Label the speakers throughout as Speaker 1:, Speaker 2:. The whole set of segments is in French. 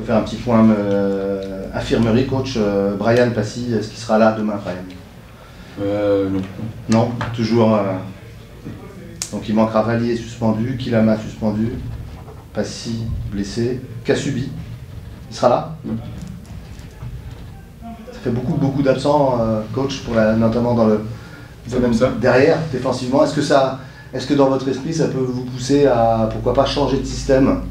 Speaker 1: peut faire un petit point infirmerie, coach. Brian Passy, est-ce qu'il sera là demain, Brian?
Speaker 2: Non.
Speaker 1: Non, toujours. Donc il manquera Vallier suspendu, Kilama suspendu, Passy blessé, Kassubi. Il sera là?
Speaker 2: Non.
Speaker 1: Ça fait beaucoup d'absents, coach, notamment dans le
Speaker 2: même ça.
Speaker 1: Derrière, défensivement. Est-ce que dans votre esprit, ça peut vous pousser à, pourquoi pas, changer de système?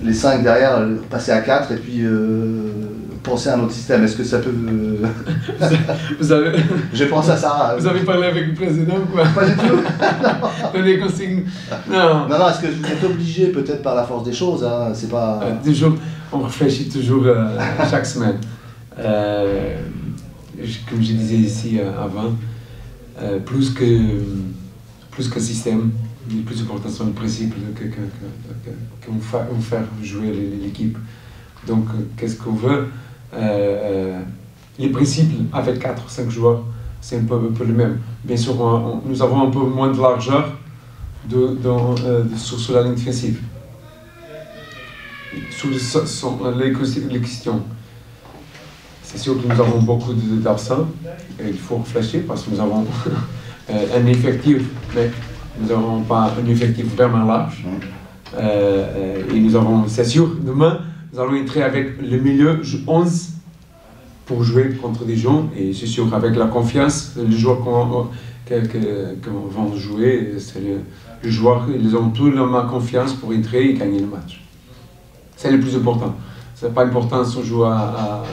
Speaker 1: Les 5 derrière, passer à 4 et puis penser à un autre système. Est-ce que ça peut...
Speaker 2: Vous avez...
Speaker 1: J'ai pensé à ça.
Speaker 2: Vous avez parlé avec le président ou quoi?
Speaker 1: Pas du tout.
Speaker 2: Donner consignes. Non.
Speaker 1: Non, est-ce que vous êtes obligé, peut-être par la force des choses, hein, c'est pas...
Speaker 2: Toujours, on réfléchit toujours chaque semaine. Comme je disais ici avant, plus que système, le plus important sont les principes qu'on fait jouer l'équipe. Donc, qu'est-ce qu'on veut? Les principes avec 4 ou 5 joueurs, c'est un peu le même. Bien sûr, nous avons un peu moins de largeur sur la ligne défensive. Sur les questions. C'est sûr que nous avons beaucoup d'absents, et il faut réfléchir parce que nous avons un effectif, mais nous n'avons pas un effectif vraiment large. Et nous avons, c'est sûr, demain, nous allons entrer avec le milieu 11 pour jouer contre des gens, et c'est sûr, avec la confiance, les joueurs qu'on va jouer, c'est les joueurs, ils ont tous la confiance pour entrer et gagner le match. C'est le plus important. C'est pas important si on joue à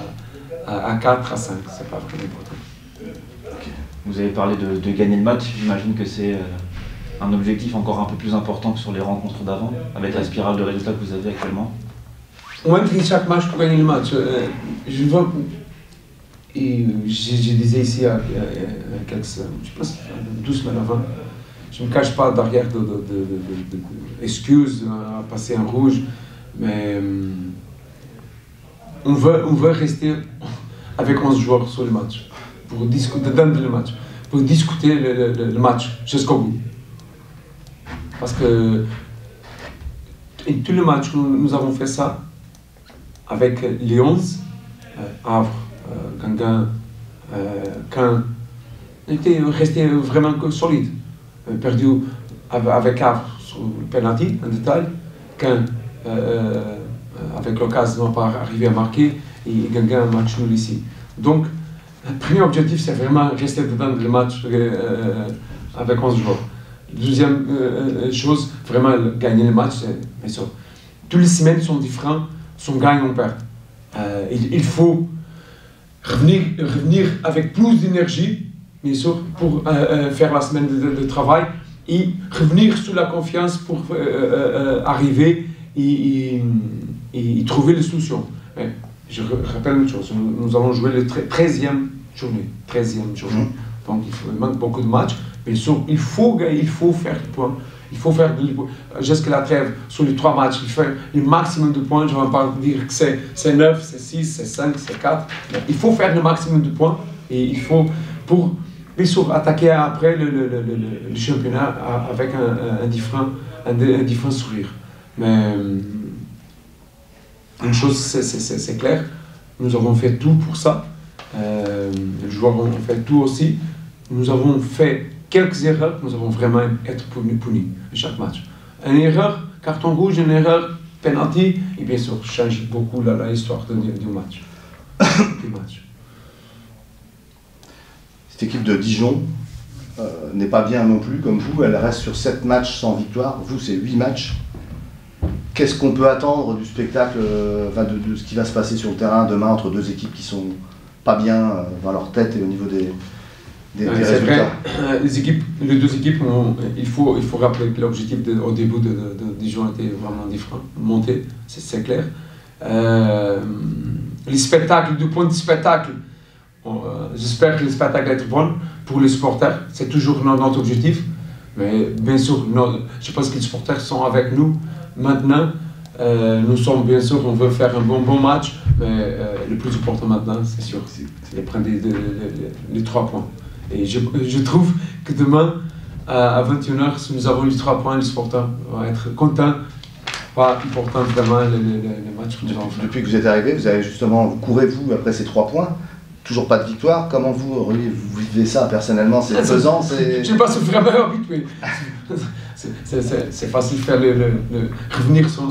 Speaker 2: 4, à 5, c'est pas vraiment important.
Speaker 3: Okay. Vous avez parlé de gagner le match, j'imagine que c'est un objectif encore un peu plus important que sur les rencontres d'avant, avec la spirale de résultats que vous avez actuellement.
Speaker 2: On entraîne chaque match pour gagner le match. Je vois, et je disais ici il y a quelques, je pense 12 semaines avant, je ne me cache pas derrière d'excuses à passer en rouge, mais on veut rester avec 11 joueurs sur le match, pour discuter le match, pour discuter le match jusqu'au bout. Parce que en tous les matchs, nous avons fait ça avec les 11, Havre, Guingamp, Caen, on était resté vraiment solide. Perdu avec Havre sur le penalty en détail, Caen avec l'occasion de ne pas arriver à marquer, et Guingamp un match nul ici. Donc, le premier objectif, c'est vraiment rester dedans le match avec 11 joueurs. Deuxième chose, vraiment gagner le match, bien sûr. Toutes les semaines sont différentes, sont gagnent ou perdent. Il faut revenir avec plus d'énergie, bien sûr, pour faire la semaine de travail, et revenir sous la confiance pour arriver et trouver les solutions. Mais je rappelle une chose, nous allons jouer le 13e journée. Donc il manque beaucoup de matchs. Bien sûr, il faut faire des points. Il faut faire jusqu'à la trêve sur les 3 matchs. Il faut faire le maximum de points. Je ne vais pas dire que c'est 9, c'est 6, c'est 5, c'est 4. Il faut faire le maximum de points. Et il faut, pour bien sûr, attaquer après le championnat avec un différent sourire. Mais une chose, c'est clair, nous avons fait tout pour ça. Les joueurs ont fait tout aussi. Nous avons fait quelques erreurs, nous avons vraiment été punis à chaque match. Une erreur, carton rouge, une erreur, penalty, et bien sûr, change beaucoup l'histoire du match.
Speaker 1: Cette équipe de Dijon n'est pas bien non plus, comme vous, elle reste sur 7 matchs sans victoire. Vous, c'est 8 matchs. Qu'est-ce qu'on peut attendre du spectacle, de ce qui va se passer sur le terrain demain entre deux équipes qui sont pas bien dans leur tête et au niveau des résultats?
Speaker 2: Vrai, les deux équipes, il faut rappeler que l'objectif au début de Dijon était vraiment différent, monter, c'est clair. Les spectacles, du point de spectacle, j'espère que les spectacles vont être bons pour les supporters, c'est toujours notre objectif. Mais bien sûr, je pense que les supporters sont avec nous maintenant. Nous sommes bien sûr, on veut faire un bon match, mais le plus important maintenant, c'est sûr, c'est de prendre les 3 points. Et je trouve que demain, à 21h, si nous avons les 3 points, les supporters vont être contents pas important vraiment le match que nous avons fait.
Speaker 1: Depuis que vous êtes arrivé, vous avez justement, vous courez vous après ces 3 points, toujours pas de victoire. Comment vous vivez ça personnellement? C'est pesant, c'est...
Speaker 2: Je ne sais pas si vraiment habitué. C'est facile de faire revenir sur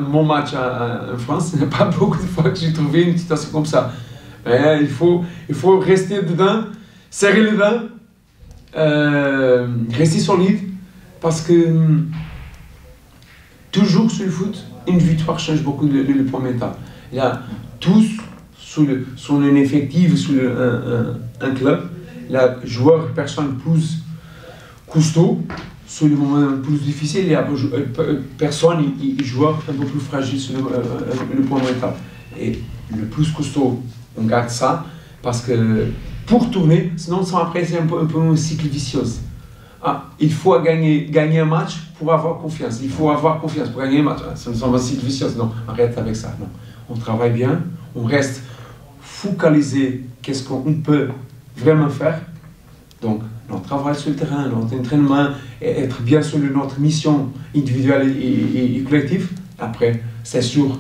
Speaker 2: mon match en France. Il n'y a pas beaucoup de fois que j'ai trouvé une situation comme ça. Mais il faut rester dedans, serrer les dents, rester solide, parce que toujours sur le foot, une victoire change beaucoup le point mental. Il y a tous sur un effectif, sur un club, les joueurs, personnes plus costauds, sur les moments plus difficiles, il y a personnes et joueurs un peu plus fragiles sur le point mental. Et le plus costaud, on garde ça, parce que pour tourner, sinon après c'est un peu un cycle vicieux. Il faut gagner un match pour avoir confiance. Il faut avoir confiance pour gagner un match. Ça me semble un cycle vicieux. Non, arrête avec ça. Non. On travaille bien, on reste focalisé, qu'est-ce qu'on peut vraiment faire. Donc, notre travail sur le terrain, notre entraînement, être bien sur notre mission individuelle et collective. Après, c'est sûr,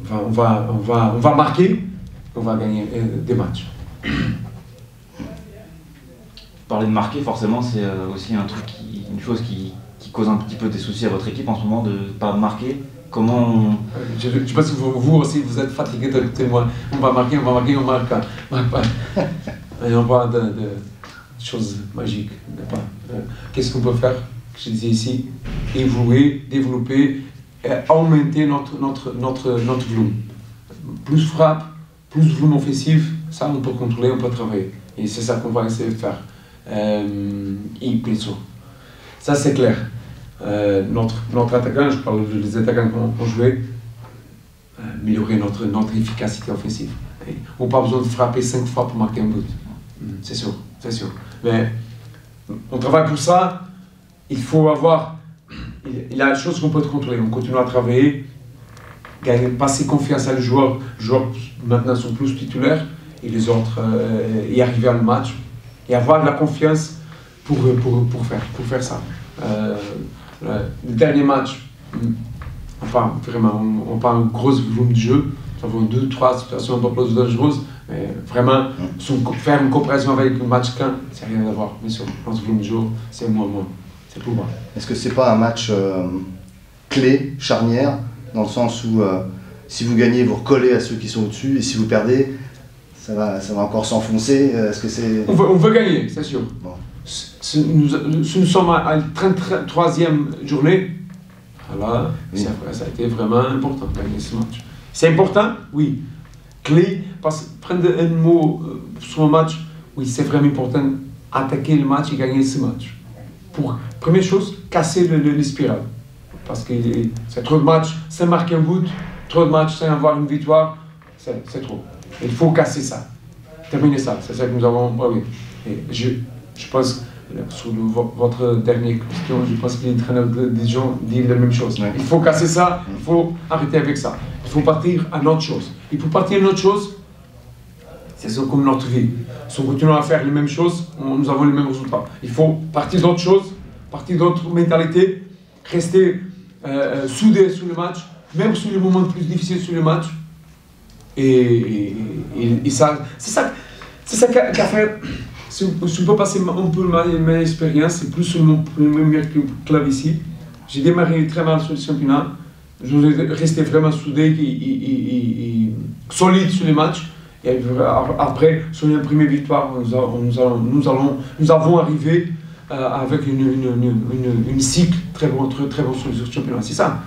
Speaker 2: on va marquer, on va gagner des matchs.
Speaker 3: Parler de marquer, forcément, c'est aussi une chose qui cause un petit peu des soucis à votre équipe en ce moment, de ne pas marquer. Comment
Speaker 2: je ne sais pas si vous aussi, vous êtes fatigué de moi. On va marquer, on marque pas. Et on parle de choses magiques. Qu'est-ce qu'on peut faire? Je disais ici, évoluer, développer, augmenter notre volume. Plus frappe, plus volume offensif, ça on peut contrôler, on peut travailler. Et c'est ça qu'on va essayer de faire. Et bien sûr, ça c'est clair. Notre attaquant, je parle des attaquants qu'on jouait, améliorer notre efficacité offensive. On n'a pas besoin de frapper 5 fois pour marquer un but. C'est sûr. Mais on travaille pour ça. Il faut avoir. Il y a des choses qu'on peut contrôler. On continue à travailler, passer confiance à les joueurs. Les joueurs maintenant sont plus titulaires et les autres y arriver à le match et avoir de la confiance pour faire ça. Le dernier match, enfin vraiment, on parle de gros volume de jeu. Nous avons 2-3 situations un peu plus dangereuses, mais vraiment, faire une comparaison avec le match 15, c'est rien à voir. Bien sûr, notre volume de jeu, c'est moins. C'est plus bas.
Speaker 1: Est-ce que c'est pas un match clé, charnière, dans le sens où si vous gagnez, vous recollez à ceux qui sont au-dessus, et si vous perdez, ça va encore s'enfoncer? Est-ce que c'est...
Speaker 2: On veut gagner, c'est sûr. Bon. Si nous sommes à la 33e journée, alors, oui. Ça a été vraiment important de gagner ce match. C'est important, oui. Clé, parce que prendre un mot sur un match, oui, c'est vraiment important attaquer le match et gagner ce match. Première chose, casser le spirale. Parce que c'est trop de matchs sans marquer un but, trop de matchs sans avoir une victoire, c'est trop. Il faut casser ça. Terminer ça, c'est ça que nous avons. Oui. Et je pense, sur votre dernière question, je pense que l'entraîneur de Dijon dit la même chose. Ouais. Il faut casser ça, il faut arrêter avec ça. Il faut partir à autre chose. Et pour partir à autre chose, c'est ça comme notre vie. Si on continue à faire les mêmes choses, nous avons les mêmes résultats. Il faut partir d'autre chose, partir d'autre mentalité, rester soudé sur le match, même sur les moments plus difficiles sur le match. Et ça, c'est ça qu'a fait. Si on peut passer un peu ma expérience, c'est plus sur mon premier club ici. J'ai démarré très mal sur le championnat. Je suis resté vraiment soudé et solide sur les matchs. Et après, sur la première victoire, nous avons arrivé avec une cycle très bon sur le championnat. C'est ça.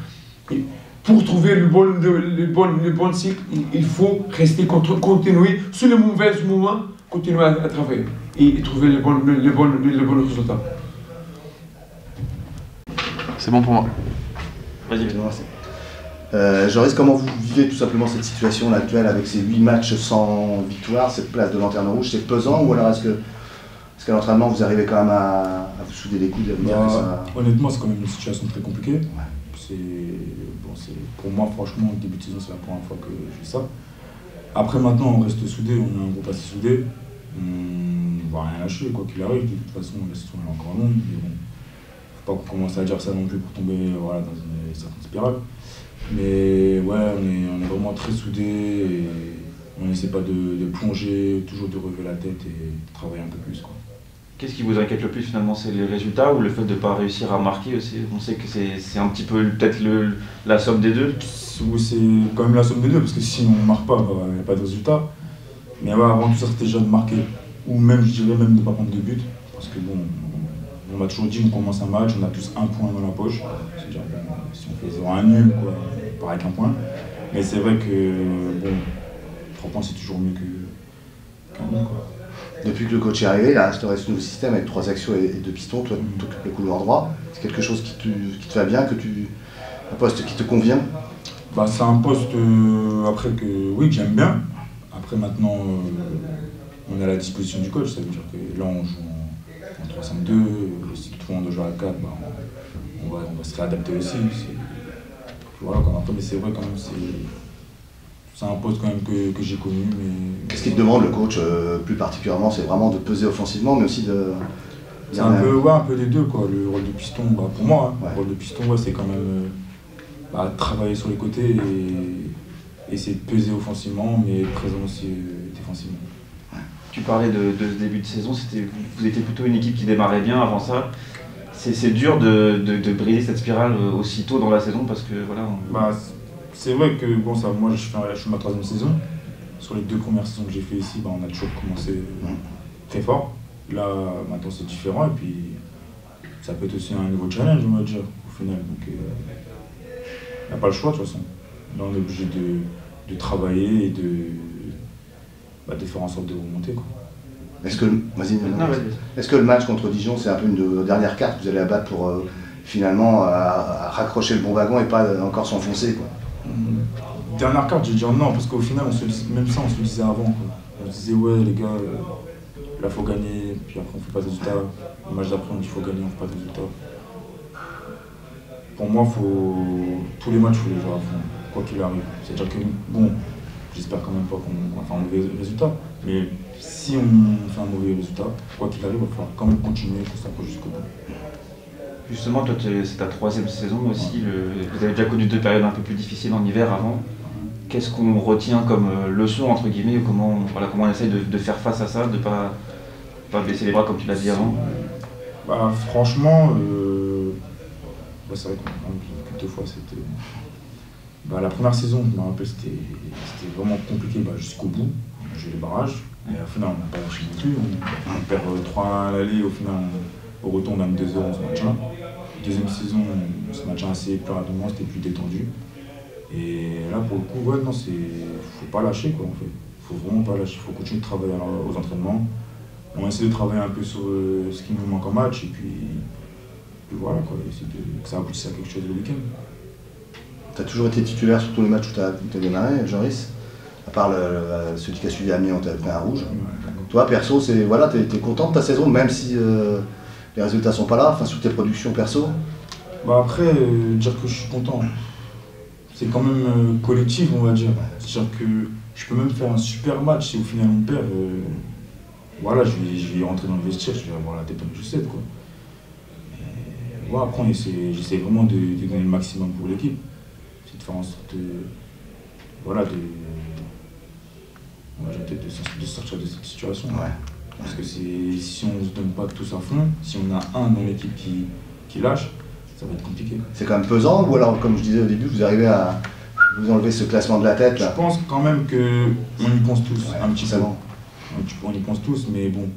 Speaker 2: Et pour trouver le bon cycle, il faut rester continuer sur les mauvais moments, continuer à travailler et trouver le bon résultat.
Speaker 3: C'est bon pour moi.
Speaker 1: Vas-y, Joris, comment vous vivez tout simplement cette situation actuelle avec ces 8 matchs sans victoire, cette place de lanterne rouge? C'est pesant ou alors est-ce qu'à l'entraînement vous arrivez quand même à vous souder les coudes et à vous dire que ça...
Speaker 4: Honnêtement, c'est quand même une situation très compliquée. Pour moi, franchement, le début de saison, c'est la première fois que je fais ça. Après, maintenant, on reste soudés, on a un groupe assez soudé. On va rien lâcher, quoi qu'il arrive. De toute façon, la saison est encore longue. Mais bon, faut Faut pas qu'on commence à dire ça non plus pour tomber voilà, dans une certaine spirale. Mais ouais, on est vraiment très soudés et on n'essaie pas de plonger, toujours de relever la tête et de travailler un peu plus, quoi.
Speaker 3: Qu'est-ce qui vous inquiète le plus finalement? C'est les résultats ou le fait de ne pas réussir à marquer aussi? On sait que c'est un petit peu peut-être la somme des deux.
Speaker 4: Oui, c'est quand même la somme des deux, parce que si on ne marque pas, il n'y a pas de résultat. Mais ouais, avant tout ça, c'était déjà de marquer. Ou même, je dirais même de ne pas prendre de but. Parce que bon, on m'a toujours dit, on commence un match, on a tous un point dans la poche. C'est-à-dire, si on fait 0-1 nul, quoi, pareil qu'un point. Mais c'est vrai que, bon, 3 points, c'est toujours mieux qu'un nul, quoi.
Speaker 1: Depuis que le coach est arrivé, il a instauré ce nouveau système avec 3 axiaux et 2 pistons. Toi, tu occupes le couloir droit. C'est quelque chose qui te va bien, un poste qui te convient?
Speaker 4: Bah, c'est un poste après oui, que j'aime bien. Après maintenant, on est à la disposition du coach. Ça veut dire que là, on joue en 3-5-2. Si tout le monde doit jouer à 4, bah, on va se réadapter aussi. Voilà, mais c'est vrai quand même, c'est un poste quand même que j'ai connu. Mais
Speaker 1: qu'est-ce qu'il te demande le coach plus particulièrement? C'est vraiment de peser offensivement, mais aussi de...
Speaker 4: C'est un peu des deux, quoi. Le rôle de piston, bah, pour moi, hein,
Speaker 1: ouais.
Speaker 4: Le rôle de piston, ouais, c'est quand même travailler sur les côtés et essayer de peser offensivement, mais être présent aussi défensivement.
Speaker 3: Tu parlais de ce début de saison, vous étiez plutôt une équipe qui démarrait bien avant ça. C'est dur de briser cette spirale aussitôt dans la saison parce que voilà.
Speaker 4: C'est vrai que bon, ça, moi je suis ma 3e saison. Sur les 2 premières saisons que j'ai fait ici, on a toujours commencé très fort. Là, maintenant c'est différent et puis ça peut être aussi un nouveau challenge, on va dire, au final. Donc il n'y a pas le choix de toute façon. Là on est obligé de travailler et de faire en sorte de remonter, quoi.
Speaker 1: Est-ce que le match contre Dijon, c'est un peu une dernière carte que vous allez abattre pour finalement à raccrocher le bon wagon et pas encore s'enfoncer, quoi?
Speaker 4: Dernière carte, je vais dire non, parce qu'au final, même ça, on se le disait avant, quoi. On se disait, ouais, les gars, là, faut gagner, puis après, on fait pas de résultat. Le match d'après, on dit, faut gagner, on fait pas de résultat. Pour moi, tous les matchs, il faut les jouer à fond, quoi qu'il arrive. C'est-à-dire que, bon, j'espère quand même pas qu'on va faire un mauvais résultat, mais si on fait un mauvais résultat, quoi qu'il arrive, il va falloir quand même continuer, qu'on s'approche jusqu'au bout.
Speaker 3: Justement, toi, c'est ta 3e saison aussi. Vous avez déjà connu 2 périodes un peu plus difficiles en hiver avant. Qu'est-ce qu'on retient comme leçon, entre guillemets, comment on essaye de faire face à ça, de ne pas baisser les bras comme tu l'as dit avant?
Speaker 4: Franchement, c'est vrai qu'on a 2 fois, c'était... la première saison, je me rappelle, c'était vraiment compliqué jusqu'au bout. On a joué les barrages, et au final, on n'a pas lâché non plus. On perd 3-1 à l'aller, au final, au retour, on a 2-0 dans ce match-là. Deuxième saison, ce match assez plus rapidement, c'était plus détendu. Et là, pour le coup, ouais, non, faut pas lâcher, quoi, en fait. Faut vraiment pas lâcher, faut continuer de travailler aux entraînements. On essaie de travailler un peu sur ce qui nous manque en match, et puis voilà, quoi, essayer que ça aboutisse à quelque chose le week-end.
Speaker 1: Tu as toujours été titulaire sur tous les matchs où tu as démarré, Joris? À part celui qui a suivi Amiens, tu as pris un rouge. Ouais. Toi, perso, tu es content de ta saison, même si les résultats sont pas là, sur tes productions perso?
Speaker 4: Après, dire que je suis content, c'est quand même collectif, on va dire. C'est-à-dire que je peux même faire un super match si au final on perd. Voilà, je vais rentrer dans le vestiaire, je vais avoir la tête dans le chaussette, quoi. Et, ouais, après, j'essaie vraiment de donner le maximum pour l'équipe. C'est de faire en sorte de sortir de cette situation.
Speaker 1: Ouais.
Speaker 4: Parce que si on ne se donne pas tous à fond, si on a un dans l'équipe qui lâche, ça va être compliqué.
Speaker 1: C'est quand même pesant, ou alors, comme je disais au début, vous arrivez à vous enlever ce classement de la tête là?
Speaker 4: Je pense quand même qu'on y pense tous, un petit peu.
Speaker 1: On
Speaker 4: y pense tous, mais bon,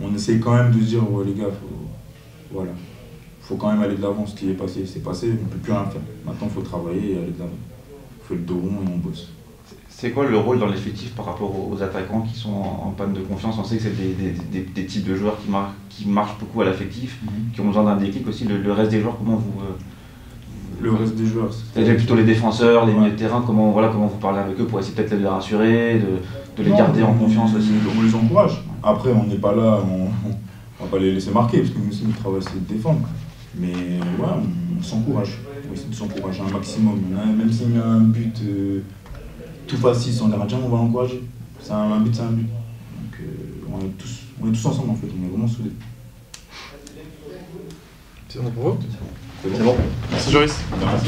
Speaker 4: on essaye quand même de se dire, les gars, faut quand même aller de l'avant. Ce qui est passé, c'est passé, on ne peut plus rien faire. Maintenant, il faut travailler et aller de l'avant. On fait le dos rond et on bosse.
Speaker 3: C'est quoi le rôle dans l'effectif par rapport aux attaquants qui sont en panne de confiance? On sait que c'est des types de joueurs qui marchent beaucoup à l'affectif, qui ont besoin d'un déclic aussi. Le reste des joueurs, comment vous...
Speaker 4: Le reste des joueurs,
Speaker 3: c'est plutôt les défenseurs, les milieux de terrain, comment vous parlez avec eux pour essayer peut-être de les rassurer, de les garder en confiance aussi?
Speaker 4: On les encourage. Après, on n'est pas là, on va pas les laisser marquer, parce que nous aussi, notre travail, c'est de défendre. Mais ouais, on s'encourage. On essaie de s'encourager un maximum. Même s'il y a un but tout facile sans gardien, on va l'encourager. C'est un but, c'est un but. Donc on est tous ensemble en fait, on est vraiment soudés.
Speaker 5: C'est bon pour vous?
Speaker 1: C'est bon.
Speaker 5: Merci Joris.
Speaker 1: Merci.